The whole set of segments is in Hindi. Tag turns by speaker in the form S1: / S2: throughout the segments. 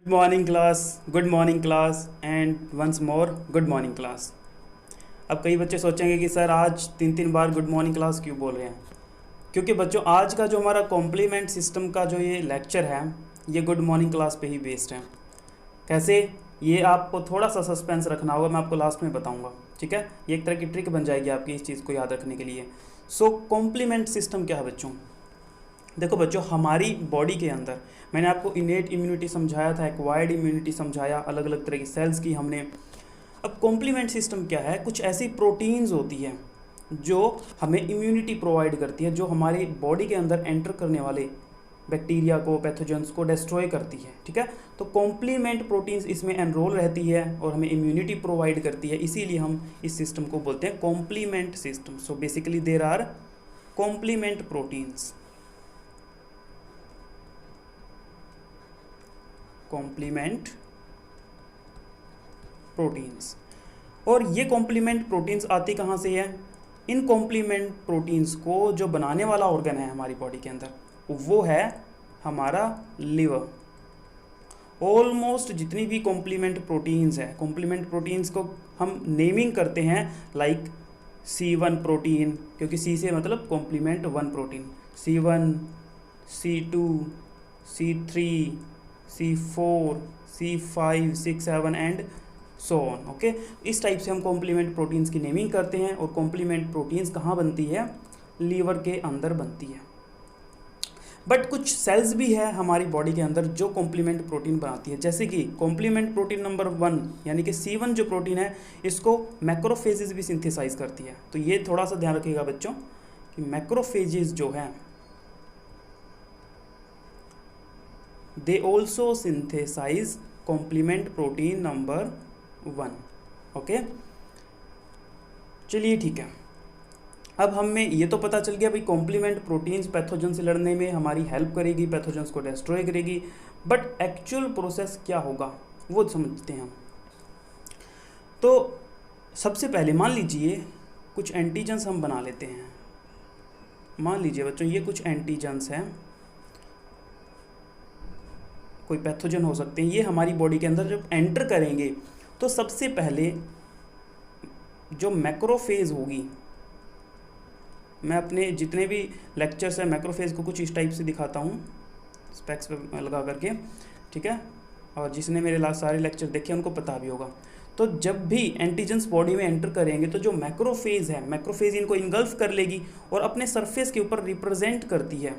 S1: Good morning class and once more good morning class. अब कई बच्चे सोचेंगे कि सर आज तीन तीन बार गुड मॉर्निंग क्लास क्यों बोल रहे हैं। क्योंकि बच्चों आज का जो हमारा कॉम्प्लीमेंट सिस्टम का जो ये लेक्चर है ये गुड मॉर्निंग क्लास पे ही बेस्ड है। कैसे, ये आपको थोड़ा सा सस्पेंस रखना होगा, मैं आपको लास्ट में बताऊंगा। ठीक है, ये एक तरह की ट्रिक बन जाएगी आपकी इस चीज़ को याद रखने के लिए। सो कॉम्प्लीमेंट सिस्टम क्या है बच्चों? देखो बच्चों, हमारी बॉडी के अंदर मैंने आपको इनेट इम्यूनिटी समझाया था, एक्वायर्ड इम्यूनिटी समझाया, अलग अलग तरह की सेल्स की हमने। अब कॉम्प्लीमेंट सिस्टम क्या है? कुछ ऐसी प्रोटीन्स होती है जो हमें इम्यूनिटी प्रोवाइड करती है, जो हमारी बॉडी के अंदर एंटर करने वाले बैक्टीरिया को, पैथोजेंस को डिस्ट्रॉय करती है। ठीक है, तो कॉम्प्लीमेंट प्रोटीन्स इसमें एनरोल रहती है और हमें इम्यूनिटी प्रोवाइड करती है, इसीलिए हम इस सिस्टम को बोलते हैं complement system. So basically there are complement proteins, complement proteins. और ये कॉम्प्लीमेंट प्रोटीन्स आती कहाँ से है? इन कॉम्प्लीमेंट प्रोटीन्स को जो बनाने वाला ऑर्गन है हमारी बॉडी के अंदर वो है हमारा लिवर। ऑलमोस्ट जितनी भी कॉम्प्लीमेंट प्रोटीन्स है, कॉम्प्लीमेंट प्रोटीन्स को हम नेमिंग करते हैं लाइक C1 प्रोटीन, क्योंकि C से मतलब complement 1 protein, C1, C2, C3, C4, C5, 6, 7 and so on. Okay, इस टाइप से हम कॉम्प्लीमेंट प्रोटीन्स की नेमिंग करते हैं। और कॉम्प्लीमेंट प्रोटीन्स कहाँ बनती है? लीवर के अंदर बनती है। बट कुछ सेल्स भी है हमारी बॉडी के अंदर जो कॉम्प्लीमेंट प्रोटीन बनाती है, जैसे कि कॉम्प्लीमेंट प्रोटीन नंबर 1 यानी कि C1 जो प्रोटीन है इसको मैक्रोफेजेस भी सिंथेसाइज करती है। तो ये थोड़ा सा ध्यान रखिएगा बच्चों कि मैक्रोफेजेस जो है they also synthesize complement protein number 1। Okay, चलिए ठीक है। अब हमें ये तो पता चल गया भाई कॉम्प्लीमेंट प्रोटीन्स पैथोजन से लड़ने में हमारी हेल्प करेगी, पैथोजन्स को डिस्ट्रॉय करेगी। बट एक्चुअल प्रोसेस क्या होगा वो समझते हैं हम। तो सबसे पहले मान लीजिए कुछ एंटीजन्स हम बना लेते हैं। मान लीजिए बच्चों ये कुछ एंटीजन्स हैं, कोई पैथोजन हो सकते हैं, ये हमारी बॉडी के अंदर जब एंटर करेंगे तो सबसे पहले जो मैक्रोफेज होगी, मैं अपने जितने भी लेक्चर्स हैं मैक्रोफेज को कुछ इस टाइप से दिखाता हूँ स्पेक्स पे लगा करके। ठीक है, और जिसने मेरे लास्ट सारे लेक्चर देखे उनको पता भी होगा। तो जब भी एंटीजन्स बॉडी में एंटर करेंगे तो जो मैक्रोफेज है, मैक्रोफेज इनको इनगल्फ कर लेगी और अपने सरफेस के ऊपर रिप्रेजेंट करती है।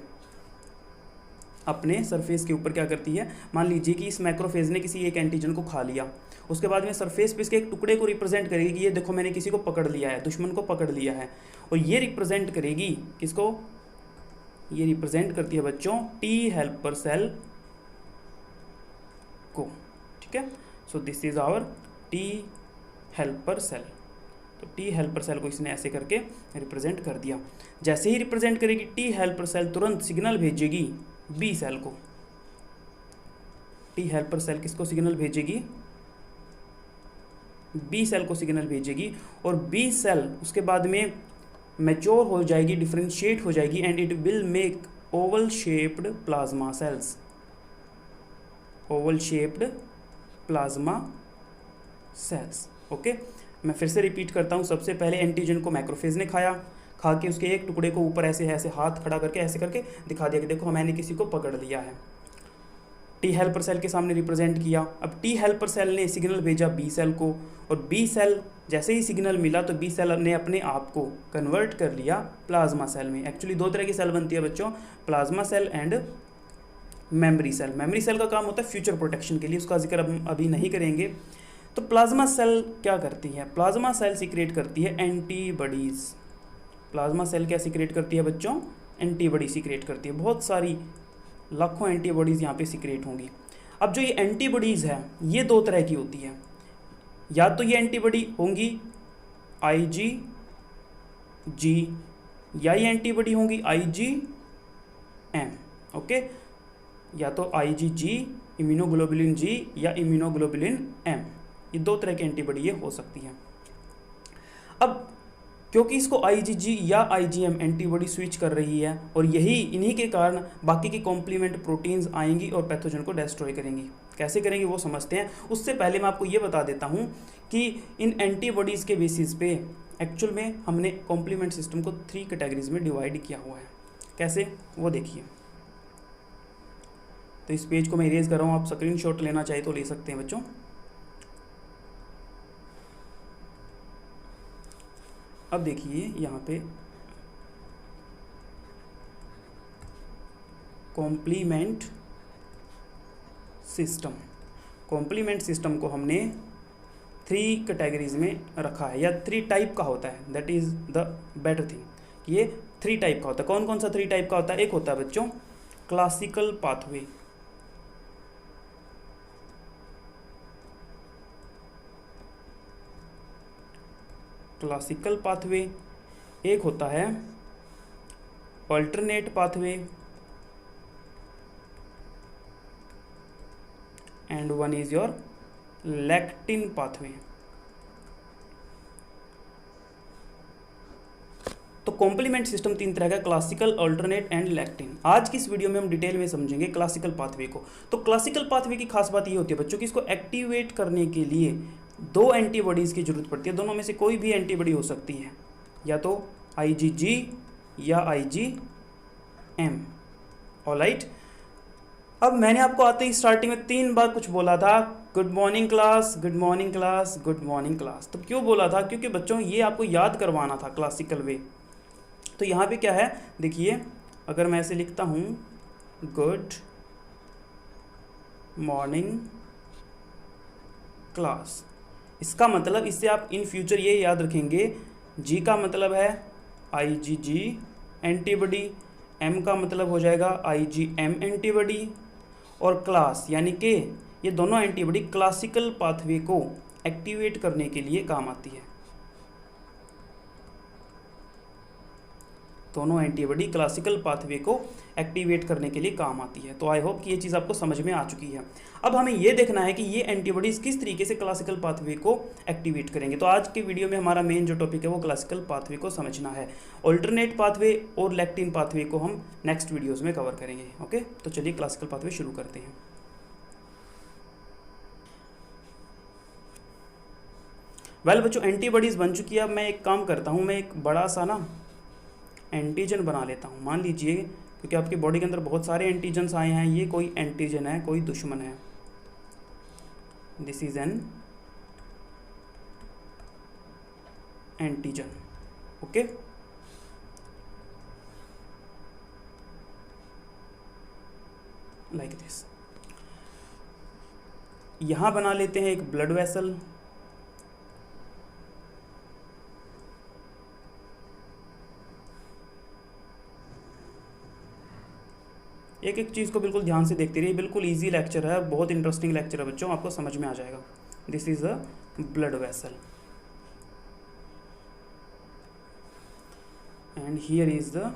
S1: अपने सरफेस के ऊपर क्या करती है? मान लीजिए कि इस मैक्रोफेज ने किसी एक एंटीजन को खा लिया, उसके बाद में सरफेस पे इसके एक टुकड़े को रिप्रेजेंट करेगी कि ये देखो मैंने किसी को पकड़ लिया है, दुश्मन को पकड़ लिया है। और ये रिप्रेजेंट करेगी किसको? ये रिप्रेजेंट करती है बच्चों टी हेल्पर सेल को। ठीक है, so this is our T helper cell. तो टी हेल्पर सेल को इसने ऐसे करके रिप्रेजेंट कर दिया। जैसे ही रिप्रेजेंट करेगी टी हेल्पर सेल तुरंत सिग्नल भेजेगी बी सेल को। टी हेल्पर सेल किसको सिग्नल भेजेगी? बी सेल को सिग्नल भेजेगी। और बी सेल उसके बाद में मैच्योर हो जाएगी, डिफरेंशिएट हो जाएगी and it will make Oval shaped plasma cells. Oval shaped plasma cells. Okay, मैं फिर से रिपीट करता हूँ। सबसे पहले एंटीजन को मैक्रोफेज ने खाया, खा के उसके एक टुकड़े को ऊपर ऐसे ऐसे हाथ खड़ा करके ऐसे करके दिखा दिया कि देखो मैंने किसी को पकड़ लिया है। टी हेल्पर सेल के सामने रिप्रेजेंट किया। अब टी हेल्पर सेल ने सिग्नल भेजा बी सेल को, और बी सेल जैसे ही सिग्नल मिला तो बी सेल ने अपने आप को कन्वर्ट कर लिया प्लाज्मा सेल में। एक्चुअली दो तरह की सेल बनती है बच्चों, plasma cell and memory cell. Memory cell का काम होता है फ्यूचर प्रोटेक्शन के लिए, उसका जिक्र हम अभी नहीं करेंगे। तो प्लाज्मा सेल क्या करती है? प्लाज्मा सेल सीक्रेट करती है एंटीबॉडीज़। प्लाज्मा सेल क्या सीक्रेट करती है बच्चों? एंटीबॉडी सीक्रेट करती है। बहुत सारी लाखों एंटीबॉडीज़ यहाँ पे सीक्रेट होंगी। अब जो ये एंटीबॉडीज़ है ये दो तरह की होती है। या तो ये एंटीबॉडी होंगी IgG, या ये एंटीबॉडी होंगी IgM। ओके, या तो IgG, इम्यूनोग्लोबुलिन G या इम्यूनोग्लोबुलिन M, ये दो तरह की एंटीबॉडी ये हो सकती है। अब क्योंकि इसको IgG या IgM एंटीबॉडी स्विच कर रही है और इन्हीं के कारण बाकी की कॉम्प्लीमेंट प्रोटीन्स आएंगी और पैथोजन को डिस्ट्रॉय करेंगी। कैसे करेंगे वो समझते हैं। उससे पहले मैं आपको ये बता देता हूँ कि इन एंटीबॉडीज़ के बेसिस पे एक्चुअल में हमने कॉम्प्लीमेंट सिस्टम को 3 कैटेगरीज में डिवाइड किया हुआ है। कैसे वो देखिए। तो इस पेज को मैं इरेज कर रहा हूँ, आप स्क्रीनशॉट लेना चाहे तो ले सकते हैं बच्चों। अब देखिए यहाँ पे कॉम्प्लीमेंट सिस्टम को हमने 3 कैटेगरीज में रखा है, या 3 टाइप का होता है। That is the better thing. ये 3 टाइप का होता है। कौन कौन सा 3 टाइप का होता है? एक होता है बच्चों क्लासिकल पाथवे, एक होता है alternate pathway, and one is your lectin pathway. तो कॉम्प्लीमेंट सिस्टम 3 तरह का, क्लासिकल, अल्टरनेट एंड लैक्टिन। आज की इस वीडियो में हम डिटेल में समझेंगे क्लासिकल पाथवे को। तो क्लासिकल पाथवे की खास बात ये होती है बच्चों कि इसको एक्टिवेट करने के लिए 2 एंटीबॉडीज़ की जरूरत पड़ती है। दोनों में से कोई भी एंटीबॉडी हो सकती है, या तो IgG या IgM। ऑलराइट। अब मैंने आपको आते ही स्टार्टिंग में 3 बार कुछ बोला था, good morning class, good morning class, good morning class. तो क्यों बोला था? क्योंकि बच्चों ये आपको याद करवाना था क्लासिकल वे। तो यहाँ पे क्या है देखिए, अगर मैं ऐसे लिखता हूँ गुड मॉर्निंग क्लास, इसका मतलब, इससे आप इन फ्यूचर ये याद रखेंगे, जी का मतलब है IgG एंटीबॉडी, M का मतलब हो जाएगा IgM एंटीबॉडी, और क्लास यानी कि ये दोनों एंटीबॉडी क्लासिकल पाथवे को एक्टिवेट करने के लिए काम आती है। दोनों एंटीबॉडी क्लासिकल पाथवे को एक्टिवेट करने के लिए काम आती है। तो आई होप कि ये चीज़ आपको समझ में आ चुकी है। अब हमें ये देखना है कि ये एंटीबॉडीज़ किस तरीके से क्लासिकल पाथवे को एक्टिवेट करेंगे। तो आज के वीडियो में हमारा मेन जो टॉपिक है वो क्लासिकल पाथवे को समझना है। अल्टरनेट पाथवे और लैक्टिन पाथवे को हम नेक्स्ट वीडियोज़ में कवर करेंगे। ओके, तो चलिए क्लासिकल पाथवे शुरू करते हैं। वेल बच्चों, एंटीबॉडीज़ बन चुकी है। अब मैं एक काम करता हूँ, मैं एक बड़ा सा ना एंटीजन बना लेता हूँ। मान लीजिए, क्योंकि आपकी बॉडी के अंदर बहुत सारे एंटीजन्स आए हैं, ये कोई एंटीजन है, कोई दुश्मन है। This is an antigen. Okay, like this. यहां बना लेते हैं एक ब्लड वेसल। एक एक चीज़ को बिल्कुल ध्यान से देखते रहिए। बिल्कुल इजी लेक्चर है, बहुत इंटरेस्टिंग लेक्चर है बच्चों, आपको समझ में आ जाएगा। This is a blood vessel and here is the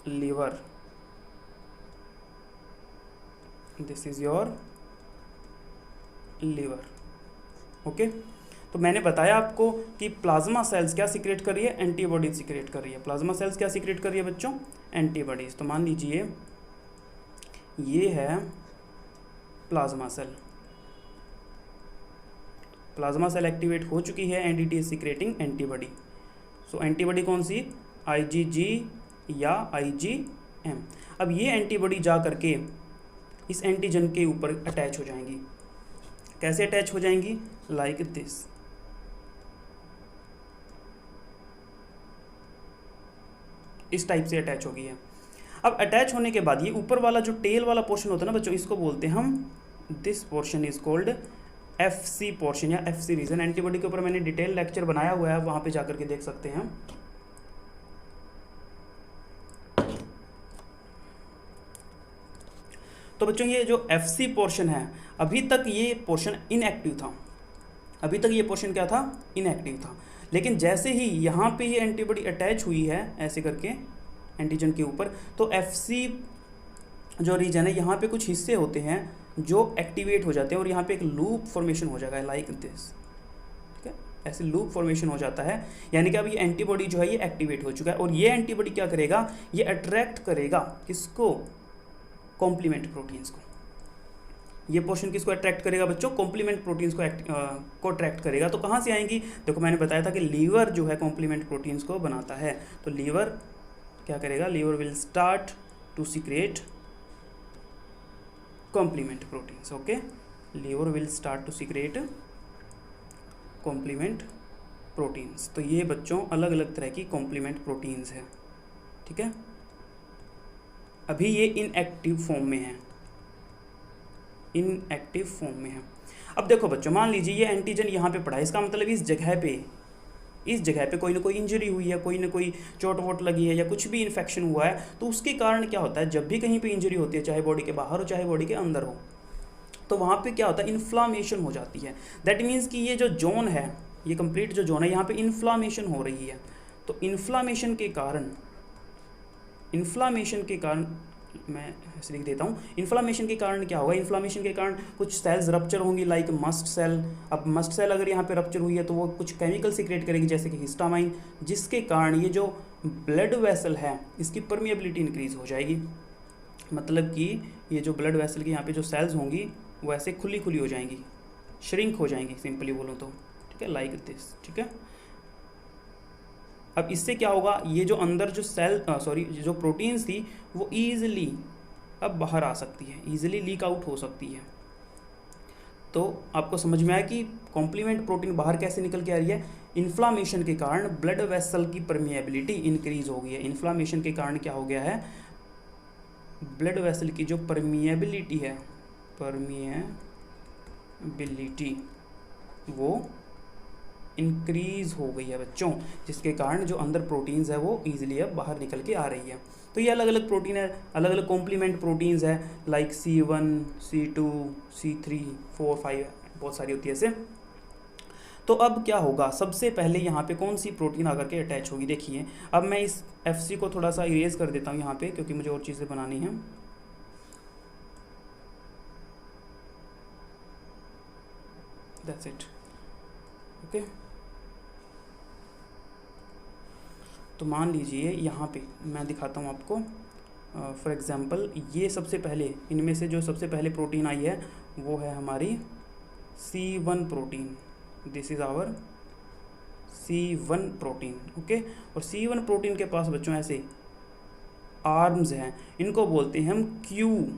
S1: liver. This is your liver. Okay, तो मैंने बताया आपको कि प्लाज्मा सेल्स क्या सीक्रेट कर रही है? एंटीबॉडीज सीक्रेट कर रही है। प्लाज्मा सेल्स क्या सीक्रेट कर रही है बच्चों? एंटीबॉडीज। तो मान लीजिए ये है plasma cell. Plasma cell activate हो चुकी है and it is secreting antibody. So antibody कौन सी? IgG या IgM। अब ये एंटीबॉडी जा करके इस एंटीजन के ऊपर अटैच हो जाएंगी। कैसे अटैच हो जाएंगी? Like this. इस टाइप से अटैच हो गई है। अब अटैच होने के बाद ये ऊपर वाला जो टेल वाला पोर्शन होता है ना बच्चों, इसको बोलते हैं हम, this portion is called FC portion या FC रीजन। एंटीबॉडी के ऊपर मैंने डिटेल लेक्चर बनाया हुआ है, वहां पे जाकर के देख सकते हैं। तो बच्चों ये जो FC पोर्शन है, अभी तक ये पोर्शन इनएक्टिव था। अभी तक ये पोर्शन क्या था? इनएक्टिव था। लेकिन जैसे ही यहाँ पे ये एंटीबॉडी अटैच हुई है ऐसे करके एंटीजन के ऊपर, तो FC जो रीजन है, यहाँ पे कुछ हिस्से होते हैं जो एक्टिवेट हो जाते हैं और यहाँ पे एक लूप फॉर्मेशन हो जाएगा लाइक दिस। ठीक है, ऐसे लूप फॉर्मेशन हो जाता है, यानी कि अब ये एंटीबॉडी जो है ये एक्टिवेट हो चुका है। और ये एंटीबॉडी क्या करेगा? ये अट्रैक्ट करेगा किसको? कॉम्प्लीमेंट प्रोटीन्स को। ये पोर्शन किसको अट्रैक्ट करेगा बच्चों, कॉम्प्लीमेंट प्रोटीन्स को अट्रैक्ट करेगा। तो कहाँ से आएंगी, देखो मैंने बताया था कि लीवर जो है कॉम्प्लीमेंट प्रोटीन्स को बनाता है। तो लीवर क्या करेगा, liver will start to secrete complement proteins. Okay, liver will start to secrete complement proteins. तो ये बच्चों अलग अलग तरह की कॉम्प्लीमेंट प्रोटीन्स है, ठीक है। अभी ये इनएक्टिव फॉर्म में है, इनएक्टिव फॉर्म में है। अब देखो बच्चों, मान लीजिए ये एंटीजन यहाँ पे पड़ा है, इसका मतलब इस जगह पे कोई ना कोई इंजरी हुई है, कोई ना कोई चोट वोट लगी है या कुछ भी इन्फेक्शन हुआ है, तो उसके कारण क्या होता है, जब भी कहीं पे इंजरी होती है, चाहे बॉडी के बाहर हो चाहे बॉडी के अंदर हो, तो वहाँ पे क्या होता है, इन्फ्लामेशन हो जाती है। दैट मीन्स कि ये जो जोन है, ये कंप्लीट जो जोन है, यहाँ पे इन्फ्लामेशन हो रही है। तो इन्फ्लामेशन के कारण मैं ऐसे लिख देता हूँ, इन्फ्लामेशन के कारण क्या होगा, इन्फ्लामेशन के कारण कुछ सेल्स रप्चर होंगी, लाइक मस्ट सेल। अब मस्ट सेल अगर यहाँ पे रप्चर हुई है तो वो कुछ केमिकल सीक्रेट करेगी जैसे कि हिस्टामाइन, जिसके कारण ये जो ब्लड वेसल है इसकी परमिएबिलिटी इंक्रीज हो जाएगी। मतलब कि ये जो ब्लड वेसल की यहाँ पे जो सेल्स होंगी वो ऐसे खुली खुली हो जाएंगी, श्रिंक हो जाएंगी, सिंपली बोलूँ तो, ठीक है, लाइक दिस, ठीक है। अब इससे क्या होगा, ये जो अंदर जो जो प्रोटीन्स थी वो ईजिली अब बाहर आ सकती है, ईजिली लीक आउट हो सकती है। तो आपको समझ में आया कि कॉम्प्लीमेंट प्रोटीन बाहर कैसे निकल के आ रही है, इन्फ्लामेशन के कारण ब्लड वेसल की परमिएबिलिटी इंक्रीज हो गई है। इन्फ्लामेशन के कारण क्या हो गया है, ब्लड वेसल की जो परमिएबिलिटी है, परमिएबिलिटी वो इंक्रीज हो गई है बच्चों, जिसके कारण जो अंदर प्रोटीन्स है वो ईजिली अब बाहर निकल के आ रही है। तो ये अलग अलग प्रोटीन है, अलग अलग कॉम्प्लीमेंट प्रोटीन्स है, लाइक C1, C2, C3, 4, 5, बहुत सारी होती है ऐसे। तो अब क्या होगा, सबसे पहले यहाँ पे कौन सी प्रोटीन आकर के अटैच होगी, देखिए। अब मैं इस FC को थोड़ा सा इरेज कर देता हूँ यहाँ पे, क्योंकि मुझे और चीज़ें बनानी हैं। That's it, okay. तो मान लीजिए यहाँ पे मैं दिखाता हूँ आपको, फॉर एग्जांपल ये सबसे पहले, इनमें से जो सबसे पहले प्रोटीन आई है वो है हमारी C1 protein. This is our C1 protein, okay. और C1 प्रोटीन के पास बच्चों ऐसे आर्म्स हैं, इनको बोलते हैं हम क्यू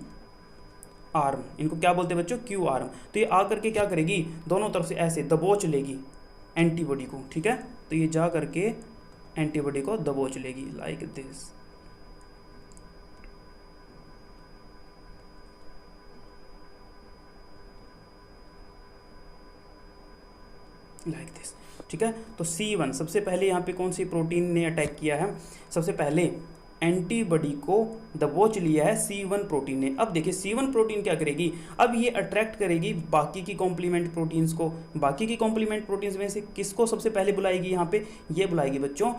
S1: आर्म। इनको क्या बोलते हैं बच्चों, क्यू आर्म। तो ये आकर के क्या करेगी, दोनों तरफ से ऐसे दबोच लेगी एंटीबॉडी को, ठीक है। तो ये जा करके एंटीबॉडी को दबोच लेगी, लाइक दिस। लाइक दिस, ठीक है। तो C1 सबसे पहले यहाँ पे कौन सी प्रोटीन ने अटैक किया है, सबसे पहले एंटीबॉडी को दबोच लिया है C1 प्रोटीन ने। अब देखिए C1 प्रोटीन क्या करेगी, अब ये अट्रैक्ट करेगी बाकी की कॉम्प्लीमेंट प्रोटीन्स को। बाकी की कॉम्प्लीमेंट प्रोटीन्स में से किसको सबसे पहले बुलाएगी, यहाँ पे ये बुलाएगी बच्चों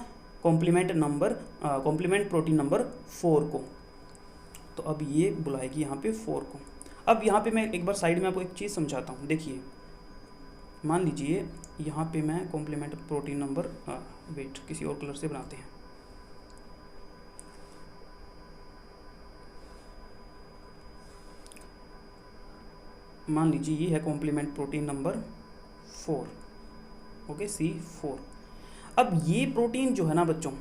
S1: कॉम्प्लीमेंट प्रोटीन नंबर 4 को। तो अब ये बुलाएगी यहाँ पे 4 को। अब यहाँ पे मैं एक बार साइड में आपको एक चीज़ समझाता हूँ, देखिए। मान लीजिए यहाँ पे मैं कॉम्प्लीमेंट प्रोटीन नंबर वेट किसी और कलर से बनाते हैं। मान लीजिए ये है complement protein number 4, okay, C4। अब ये प्रोटीन जो है ना बच्चों,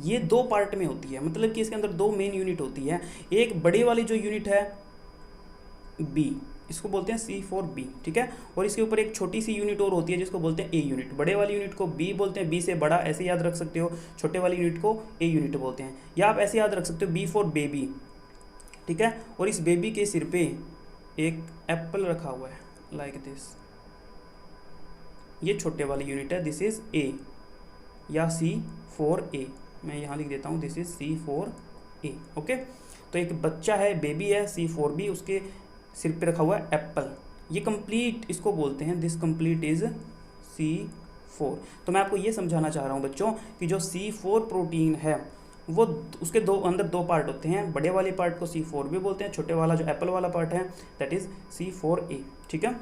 S1: ये 2 पार्ट में होती है, मतलब कि इसके अंदर 2 मेन यूनिट होती है। एक बड़े वाली जो यूनिट है B, इसको बोलते हैं C4B, ठीक है। और इसके ऊपर एक छोटी सी यूनिट और होती है जिसको बोलते हैं A यूनिट। बड़े वाली यूनिट को B बोलते हैं, B से बड़ा ऐसे याद रख सकते हो, छोटे वाली यूनिट को A यूनिट बोलते हैं, या आप ऐसे याद रख सकते हो B फॉर बेबी, ठीक है। और इस बेबी के सिर पे एक एप्पल रखा हुआ है, लाइक दिस। ये छोटे वाली यूनिट है, दिस इज A या C4A। मैं यहाँ लिख देता हूँ, दिस इज C4A, ओके। तो एक बच्चा है, बेबी है, C4B, उसके सिर पे रखा हुआ है एप्पल। ये कंप्लीट इसको बोलते हैं, दिस कंप्लीट इज C4। तो मैं आपको ये समझाना चाह रहा हूँ बच्चों कि जो C4 प्रोटीन है वो उसके अंदर 2 पार्ट होते हैं। बड़े वाले पार्ट को C4B बोलते हैं, छोटे वाला जो एप्पल वाला पार्ट है दैट इज C4A, ठीक है।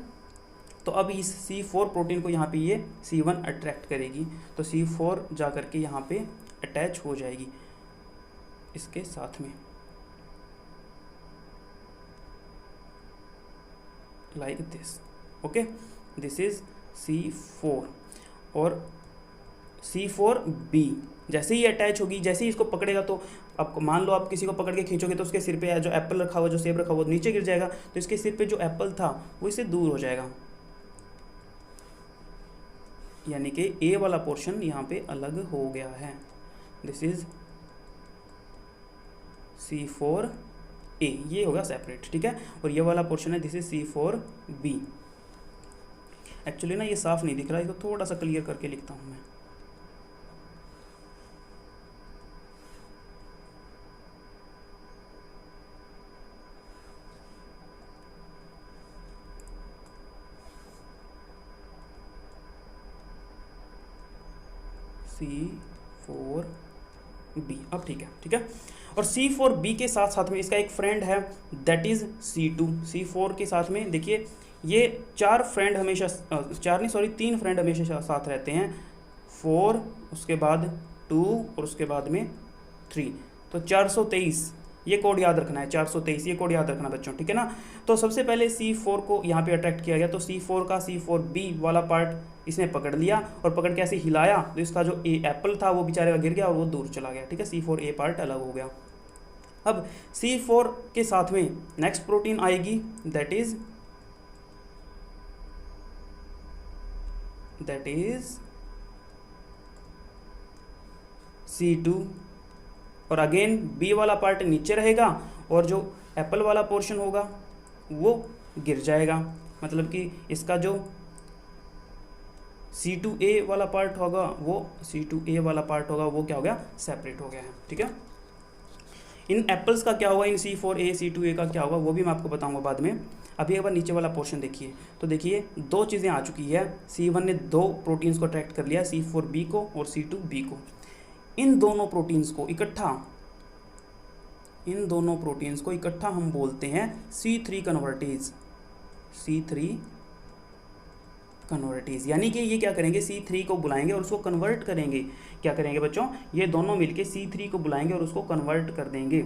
S1: तो अब इस C4 प्रोटीन को यहाँ पे ये C1 अट्रैक्ट करेगी, तो C4 जा करके यहाँ पे अटैच हो जाएगी इसके साथ में। Like this. Okay, this is C4 और C4B जैसे ही अटैच होगी, जैसे ही इसको पकड़ेगा तो आपको मान लो आप किसी को पकड़ के खींचोगे तो उसके सिर पे जो एप्पल रखा हुआ, जो सेब रखा हुआ नीचे गिर जाएगा, तो इसके सिर पे जो एप्पल था वो इससे दूर हो जाएगा, यानी कि ए वाला पोर्शन यहाँ पे अलग हो गया है। दिस इज C4A, ये होगा सेपरेट, ठीक है। और ये वाला पोर्शन है, दिस इज C4B। एक्चुअली ना ये साफ नहीं दिख रहा, इसको थोड़ा सा क्लियर करके लिखता हूँ मैं। C4B, अब ठीक है, ठीक है। और C4B के साथ साथ में इसका एक फ्रेंड है, दैट इज C2। C4 के साथ में देखिए ये चार फ्रेंड हमेशा, चार नहीं सॉरी 3 फ्रेंड हमेशा साथ रहते हैं, 4 उसके बाद 2 और उसके बाद में 3, तो 423 ये कोड याद रखना है, 423 ये कोड याद रखना बच्चों, ठीक है ना। तो सबसे पहले C4 को यहाँ पे अट्रैक्ट किया गया, तो C4 का C4B वाला पार्ट इसने पकड़ लिया और पकड़ के ऐसे हिलाया तो इसका जो ए एप्पल था वो बेचारे का गिर गया और वो दूर चला गया, ठीक है। C4A पार्ट अलग हो गया। अब C4 के साथ में नेक्स्ट प्रोटीन आएगी, दैट इज C2 और अगेन B वाला पार्ट नीचे रहेगा और जो एप्पल वाला पोर्शन होगा वो गिर जाएगा, मतलब कि इसका जो C2A वाला पार्ट होगा वो क्या हो गया, सेपरेट हो गया है, ठीक है। इन एप्पल्स का क्या होगा, इन C4A C2A का क्या होगा वो भी मैं आपको बताऊंगा बाद में। अभी एक बार नीचे वाला पोर्शन देखिए, तो देखिए 2 चीज़ें आ चुकी है, C1 ने 2 प्रोटीन्स को अट्रैक्ट कर लिया, C4B को और C2B को। इन दोनों प्रोटीन्स को इकट्ठा हम बोलते हैं C3 कन्वर्टेज, यानी कि ये क्या करेंगे, C3 को बुलाएंगे और उसको कन्वर्ट करेंगे। क्या करेंगे बच्चों, ये दोनों मिलके C3 को बुलाएंगे और उसको कन्वर्ट कर देंगे।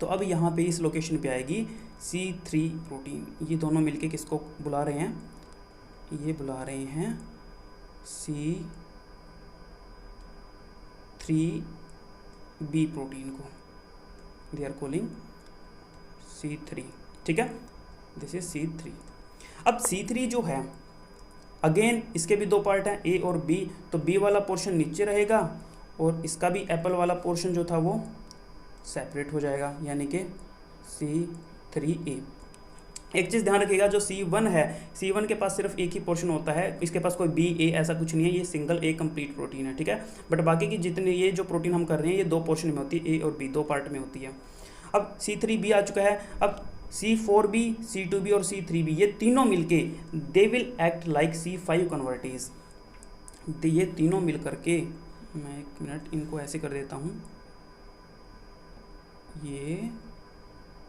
S1: तो अब यहाँ पे इस लोकेशन पे आएगी C3 प्रोटीन, ये दोनों मिलके किसको बुला रहे हैं, ये बुला रहे हैं C3B प्रोटीन को, दे आर कॉलिंग C3, ठीक है। This is C3। अब C3 जो है अगेन इसके भी 2 पार्ट हैं, A और B, तो B वाला पोर्शन नीचे रहेगा और इसका भी एप्पल वाला पोर्शन जो था वो सेपरेट हो जाएगा, यानी कि C3A। एक चीज़ ध्यान रखिएगा, जो C1 है, C1 के पास सिर्फ एक ही पोर्शन होता है, इसके पास कोई B A ऐसा कुछ नहीं है, ये सिंगल A कंप्लीट प्रोटीन है, ठीक है। बट बाकी की जितने ये जो प्रोटीन हम कर रहे हैं ये 2 पोर्शन में होती है, A और B 2 पार्ट में होती है। अब C3B आ चुका है, अब C4B C2B और C3B ये तीनों मिलके दे will act like C5 convertase. ये तीनों मिल करके, मैं 1 मिनट इनको ऐसे कर देता हूँ, ये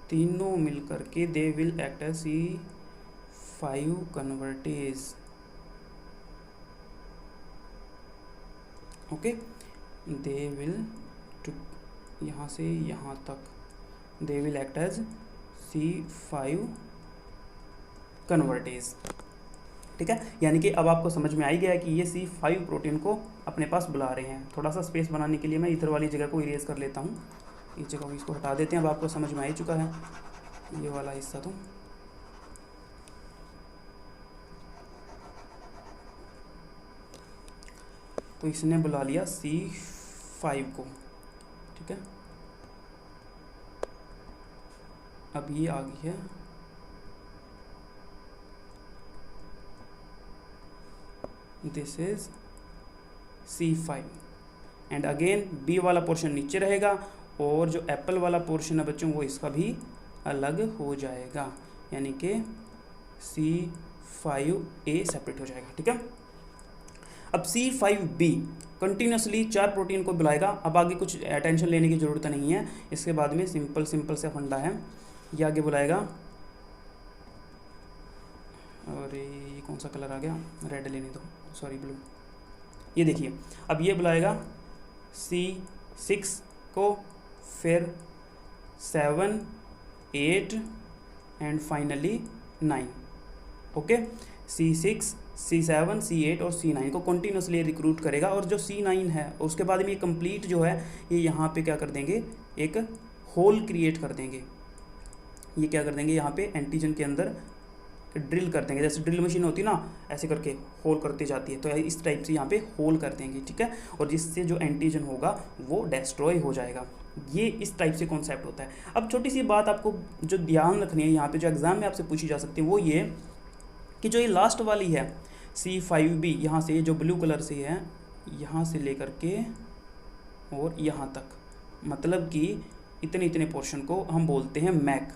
S1: तीनों मिल करके they will act as C5 convertase. Okay, they will to यहाँ से यहाँ तक they will act as C5 convertase, ठीक है। यानी कि अब आपको समझ में आ ही गया कि ये C5 प्रोटीन को अपने पास बुला रहे हैं। थोड़ा सा स्पेस बनाने के लिए मैं इधर वाली जगह को इरेज कर लेता हूँ, इस जगह को इसको हटा देते हैं। अब आपको समझ में आ ही चुका है ये वाला हिस्सा। तो इसने बुला लिया C5 को, ठीक है। अब ये आ गई है this is C5 and again B वाला पोर्शन नीचे रहेगा और जो एप्पल वाला पोर्शन है बच्चों वो इसका भी अलग हो जाएगा, यानी कि C5A सेपरेट हो जाएगा, ठीक है। अब C5B कंटिन्यूसली 4 प्रोटीन को बुलाएगा। अब आगे कुछ टेंशन लेने की ज़रूरत नहीं है, इसके बाद में सिंपल से फंडा है। ये आगे बुलाएगा, और ये कौन सा कलर आ गया, रेड लेने दो, सॉरी ब्लू। ये देखिए अब ये बुलाएगा C6 को, फिर 7 8 and finally 9, okay, C6, C7, C8 और C9 को कंटिन्यूसली रिक्रूट करेगा, और जो C9 है उसके बाद में ये कंप्लीट जो है ये यहाँ पे क्या कर देंगे, एक होल क्रिएट कर देंगे। ये क्या कर देंगे, यहाँ पे एंटीजन के अंदर ड्रिल कर देंगे, जैसे ड्रिल मशीन होती है ना, ऐसे करके होल करती जाती है, तो इस टाइप से यहाँ पे होल कर देंगे, ठीक है, और जिससे जो एंटीजन होगा वो डिस्ट्रॉय हो जाएगा। ये इस टाइप से कॉन्सेप्ट होता है। अब छोटी सी बात आपको जो ध्यान रखनी है यहाँ पे, जो एग्जाम में आपसे पूछी जा सकती है, वो ये कि जो ये लास्ट वाली है C5B, यहाँ से जो ब्लू कलर से है, यहाँ से लेकर के और यहाँ तक, मतलब कि इतने इतने पोर्शन को हम बोलते हैं मैक।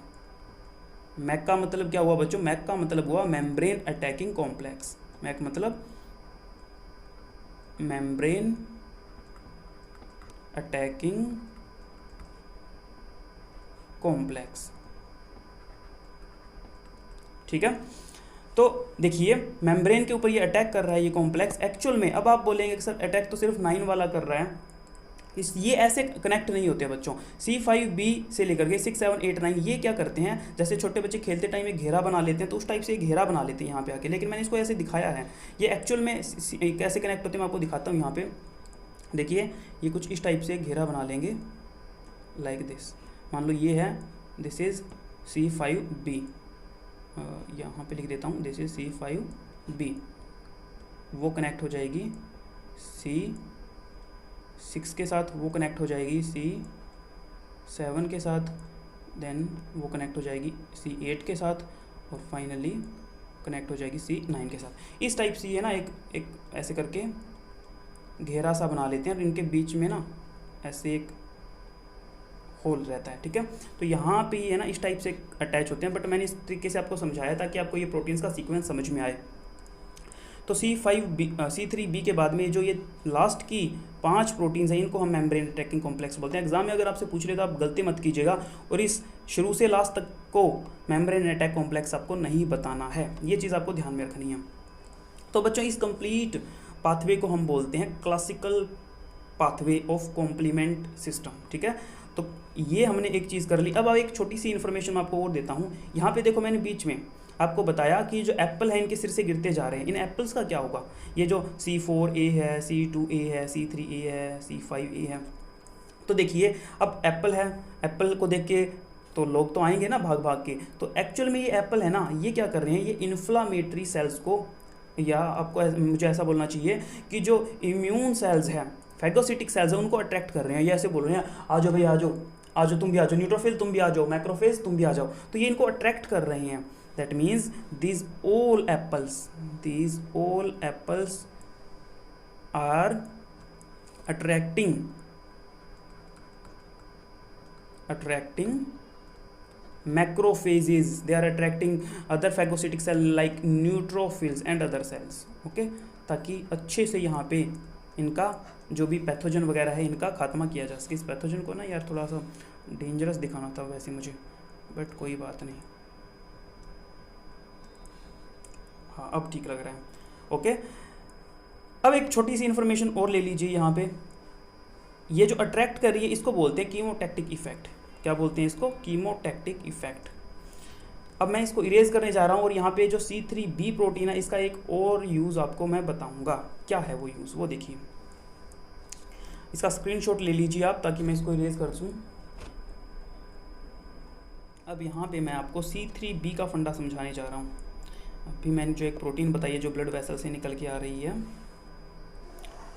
S1: मैक का मतलब क्या हुआ बच्चों, मैक का मतलब हुआ मेम्ब्रेन अटैकिंग कॉम्प्लेक्स। मैक मतलब मेम्ब्रेन अटैकिंग कॉम्प्लेक्स, ठीक है। तो देखिए मेम्ब्रेन के ऊपर ये अटैक कर रहा है ये कॉम्प्लेक्स। एक्चुअल में अब आप बोलेंगे कि सर अटैक तो सिर्फ 9 वाला कर रहा है, ये ऐसे कनेक्ट नहीं होते बच्चों। C5B से लेकर के 6, 7, 8, 9 ये क्या करते हैं, जैसे छोटे बच्चे खेलते टाइम एक घेरा बना लेते हैं, तो उस टाइप से एक घेरा बना लेते हैं यहाँ पे आके, लेकिन मैंने इसको ऐसे दिखाया है। ये एक्चुअल में कैसे कनेक्ट होते हैं मैं आपको दिखाता हूँ। यहाँ पे देखिए ये कुछ इस टाइप से घेरा बना लेंगे, लाइक दिस। मान लो ये है, दिस इज़ C5B, यहाँ पे लिख देता हूँ, दिस इज़ C5B। वो कनेक्ट हो जाएगी C6 के साथ, वो कनेक्ट हो जाएगी C7 के साथ, देन वो कनेक्ट हो जाएगी C8 के साथ, और फाइनली कनेक्ट हो जाएगी C9 के साथ। इस टाइप से ये ना एक ऐसे करके घेरा सा बना लेते हैं, और इनके बीच में ना ऐसे एक होल रहता है, ठीक है। तो यहाँ पे ये ना इस टाइप से अटैच होते हैं, बट मैंने इस तरीके से आपको समझाया ताकि आपको ये प्रोटीन्स का सीक्वेंस समझ में आए। तो C3B के बाद में जो ये लास्ट की 5 प्रोटीन्स हैं, इनको हम मेम्ब्रेन अटैकिंग कॉम्प्लेक्स बोलते हैं। एग्जाम में अगर आपसे पूछ रहे तो आप गलती मत कीजिएगा, और इस शुरू से लास्ट तक को मेम्ब्रेन अटैक कॉम्प्लेक्स आपको नहीं बताना है, ये चीज़ आपको ध्यान में रखनी है। तो बच्चों इस कंप्लीट पाथवे को हम बोलते हैं classical pathway of complement system, ठीक है। तो ये हमने एक चीज़ कर ली। अब एक छोटी सी इन्फॉर्मेशन मैं आपको और देता हूँ। यहाँ पे देखो मैंने बीच में आपको बताया कि जो एप्पल है इनके सिर से गिरते जा रहे हैं, इन एप्पल्स का क्या होगा। ये जो C4A है, C2A है, C3A है, C5A है, तो देखिए अब एप्पल है, एप्पल को देख के तो लोग तो आएंगे ना भाग भाग के। तो एक्चुअल में ये एप्पल है ना, ये क्या कर रहे हैं, ये इन्फ्लामेटरी सेल्स को, या आपको मुझे ऐसा बोलना चाहिए कि जो इम्यून सेल्स हैं, फैगोसिटिक सेल्स हैं, उनको अट्रैक्ट कर रहे हैं। ये ऐसे बोल रहे हैं आ जाओ भाई, आ जाओ आ जाओ, तुम भी आ जाओ, न्यूट्रोफिल तुम भी आ जाओ, मैक्रोफेज तुम भी आ जाओ। तो ये इनको अट्रैक्ट कर रहे हैं। That means these all apples are attracting macrophages. They are attracting other phagocytic cell like neutrophils and other cells. Okay, ताकि अच्छे से यहाँ पे इनका जो भी पैथोजन वगैरह है इनका खात्मा किया जा सके। इस पैथोजन को ना यार थोड़ा सा डेंजरस दिखाना था वैसे मुझे, बट कोई बात नहीं, हाँ अब ठीक लग रहा है। ओके, अब एक छोटी सी इन्फॉर्मेशन और ले लीजिए। यहाँ पे ये जो अट्रैक्ट कर रही है इसको बोलते हैं कीमोटैक्टिक इफेक्ट। क्या बोलते हैं इसको? कीमोटैक्टिक इफेक्ट। अब मैं इसको इरेज करने जा रहा हूँ, और यहाँ पे जो C3B प्रोटीन है इसका एक और यूज़ आपको मैं बताऊँगा। क्या है वो यूज़, वो देखिए। इसका स्क्रीनशॉट ले लीजिए आप, ताकि मैं इसको इरेज कर दूँ। अब यहाँ पे मैं आपको C3B का फंडा समझाने जा रहा हूँ। अभी मैंने जो एक प्रोटीन बताई है जो ब्लड वेसल से निकल के आ रही है,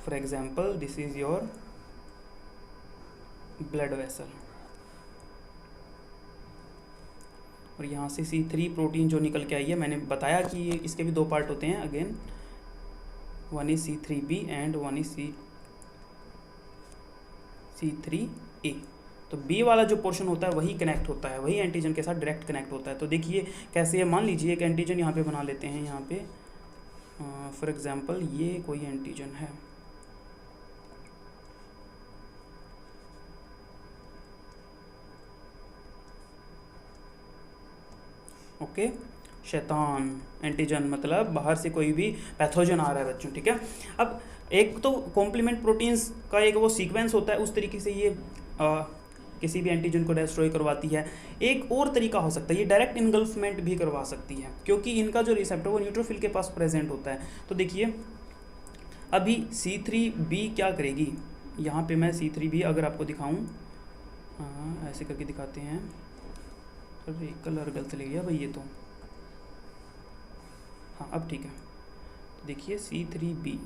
S1: for example this is your blood vessel, और यहाँ से C3 प्रोटीन जो निकल के आई है, मैंने बताया कि ये इसके भी 2 पार्ट होते हैं। Again one is C3B and one is C3A। तो B वाला जो पोर्शन होता है वही कनेक्ट होता है, वही एंटीजन के साथ डायरेक्ट कनेक्ट होता है। तो देखिए कैसे है, मान लीजिए एक एंटीजन यहाँ पे बना लेते हैं। यहाँ पे फॉर एग्जांपल ये कोई एंटीजन है, ओके, शैतान एंटीजन मतलब बाहर से कोई भी पैथोजन आ रहा है बच्चों, ठीक है। अब एक तो कॉम्प्लीमेंट प्रोटीन्स का एक वो सीक्वेंस होता है, उस तरीके से ये किसी भी एंटीजन को डिस्ट्रॉय करवाती है। एक और तरीका हो सकता है, ये डायरेक्ट इनगल्फमेंट भी करवा सकती है, क्योंकि इनका जो रिसेप्टर वो न्यूट्रोफिल के पास प्रेजेंट होता है। तो देखिए अभी C3b क्या करेगी, यहाँ पे मैं C3b अगर आपको दिखाऊं, हाँ ऐसे करके दिखाते हैं, अरे कलर गलत ले गया भाई ये तो, हाँ अब ठीक है। तो देखिए C3b,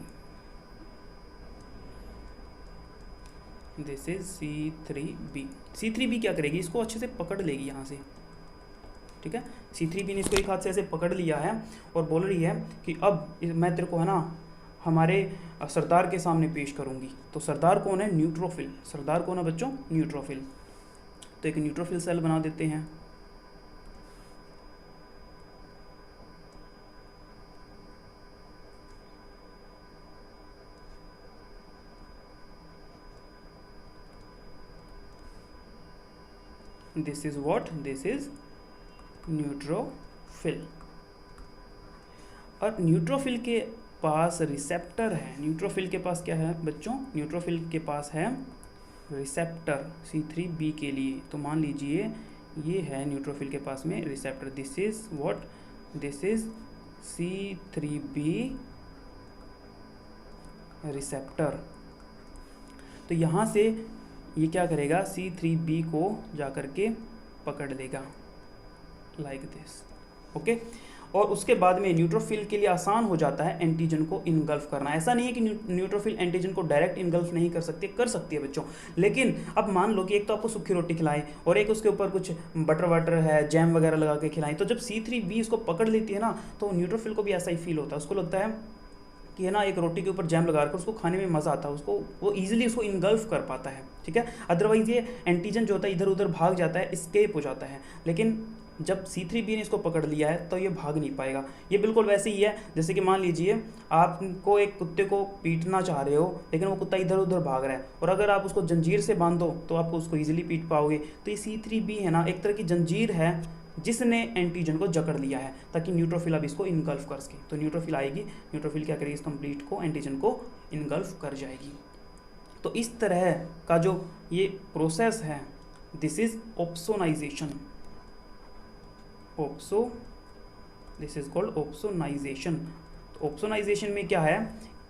S1: दिस इज C3b क्या करेगी, इसको अच्छे से पकड़ लेगी यहाँ से, ठीक है। C3b ने इसको एक हाथ से ऐसे पकड़ लिया है और बोल रही है कि अब मैं तेरे को है ना हमारे सरदार के सामने पेश करूँगी। तो सरदार कौन है, न्यूट्रोफिल। सरदार कौन है बच्चों, न्यूट्रोफिल। तो एक न्यूट्रोफिल सेल बना देते हैं। This is what, this is neutrophil. और न्यूट्रोफिल के पास रिसेप्टर है। न्यूट्रोफिल के पास क्या है बच्चों, न्यूट्रोफिल के पास है रिसेप्टर C3b के लिए। तो मान लीजिए ये है न्यूट्रोफिल के पास में receptor, this is what, this is C3b receptor. तो यहाँ से ये क्या करेगा, C3b को जाकर के पकड़ लेगा लाइक दिस, ओके। और उसके बाद में न्यूट्रोफिल के लिए आसान हो जाता है एंटीजन को इनगल्फ करना। ऐसा नहीं है कि न्यूट्रोफिल एंटीजन को डायरेक्ट इनगल्फ नहीं कर सकती, कर सकती है बच्चों। लेकिन अब मान लो कि एक तो आपको सूखी रोटी खिलाएं और एक उसके ऊपर कुछ बटर वटर है, जैम वगैरह लगा के खिलाएं, तो जब C3b इसको पकड़ लेती है ना, तो न्यूट्रोफिल को भी ऐसा ही फील होता है। उसको लगता है कि है ना एक रोटी के ऊपर जैम लगा कर उसको खाने में मज़ा आता है, उसको वो ईजिली उसको इनगल्फ कर पाता है, ठीक है। अदरवाइज़ ये एंटीजन जो होता है इधर उधर भाग जाता है, एस्केप हो जाता है। लेकिन जब C3b ने इसको पकड़ लिया है तो ये भाग नहीं पाएगा। ये बिल्कुल वैसे ही है जैसे कि मान लीजिए आपको एक कुत्ते को पीटना चाह रहे हो, लेकिन वो कुत्ता इधर उधर भाग रहा है, और अगर आप उसको जंजीर से बांध दो तो आप उसको ईजिली पीट पाओगे। तो ये C3b है ना एक तरह की जंजीर है जिसने एंटीजन को जकड़ लिया है, ताकि न्यूट्रोफिल अब इसको इनगल्फ कर सके। तो न्यूट्रोफिल आएगी, न्यूट्रोफिल क्या करेगी, इस कंप्लीट को एंटीजन को इनगल्फ कर जाएगी। तो इस तरह का जो ये प्रोसेस है, this is opsonisation. This is called opsonisation. तो ऑप्सोनाइजेशन में क्या है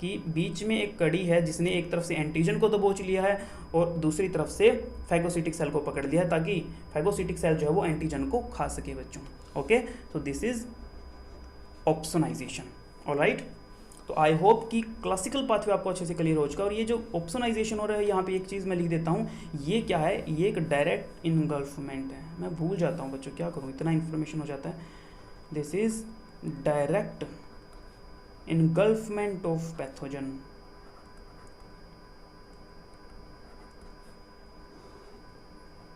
S1: कि बीच में एक कड़ी है जिसने एक तरफ से एंटीजन को दबोच लिया है और दूसरी तरफ से फैगोसिटिक सेल को पकड़ लिया है, ताकि फैगोसिटिक सेल जो है वो एंटीजन को खा सके बच्चों, ओके। तो दिस इज ऑप्सोनाइजेशन, ऑलराइट। तो आई होप कि क्लासिकल पाथवे आपको अच्छे से क्लियर हो चुका है। और ये जो ऑप्सोनाइजेशन हो रहा है, यहाँ पे एक चीज़ मैं लिख देता हूँ, ये क्या है, ये एक डायरेक्ट इनगल्फमेंट है। मैं भूल जाता हूँ बच्चों, क्या करूँ, इतना इन्फॉर्मेशन हो जाता है। This is direct engulfment of pathogen.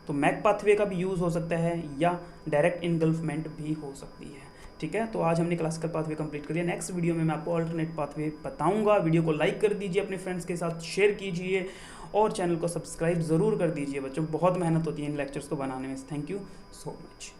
S1: तो मैक पाथवे का भी यूज़ हो सकता है या डायरेक्ट इनगल्फमेंट भी हो सकती है, ठीक है। तो आज हमने क्लासिकल पाथवे कंप्लीट कर लिया। नेक्स्ट वीडियो में मैं आपको अल्टरनेट पाथवे बताऊंगा। वीडियो को लाइक कर दीजिए, अपने फ्रेंड्स के साथ शेयर कीजिए और चैनल को सब्सक्राइब ज़रूर कर दीजिए बच्चों। बहुत मेहनत होती है इन लेक्चर्स को बनाने में। Thank you so much.